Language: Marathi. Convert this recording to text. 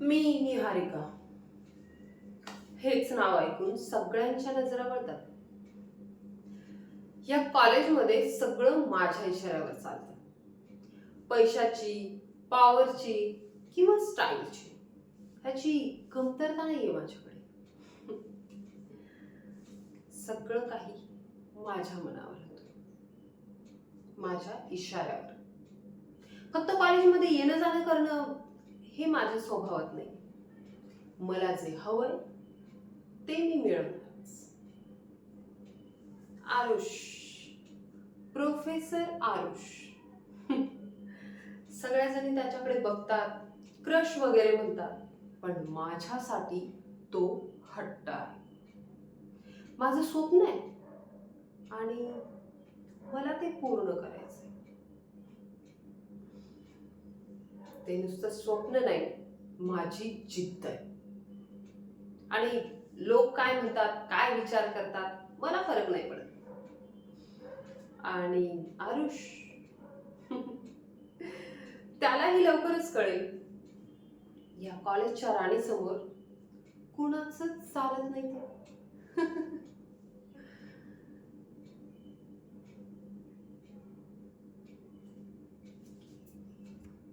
मी निहारिका. हेच नाव ऐकून सगळ्यांच्या नजरा वळतात. या कॉलेजमध्ये सगळं माझ्या इशाऱ्यावर चालतं. पैशाची, पॉवरची किंवा स्टाईलची ह्याची कमतरता नाहीये माझ्याकडे. सगळं काही माझ्या मनावर होतं, माझ्या इशाऱ्यावर. फक्त कॉलेजमध्ये येणं जाणं करणं हे माझ्या स्वभावात नाही. मला जे हवंय ते मी मिळवणारच. आरुष, प्रोफेसर आरुष. सगळ्याजणी त्याच्याकडे बघतात, क्रश वगैरे म्हणतात, पण माझ्यासाठी तो हट्ट आहे. माझं स्वप्न आहे आणि मला ते पूर्ण करायचंय. ते नुसतं स्वप्न नाही, माझी जिद्द आहे. आणि लोक काय म्हणतात, काय विचार करतात, मला फरक नाही पडत. आणि आरुष, त्यालाही लवकरच कळेल, या कॉलेजच्या राणीसमोर कुणाचंच चालत नाही ते.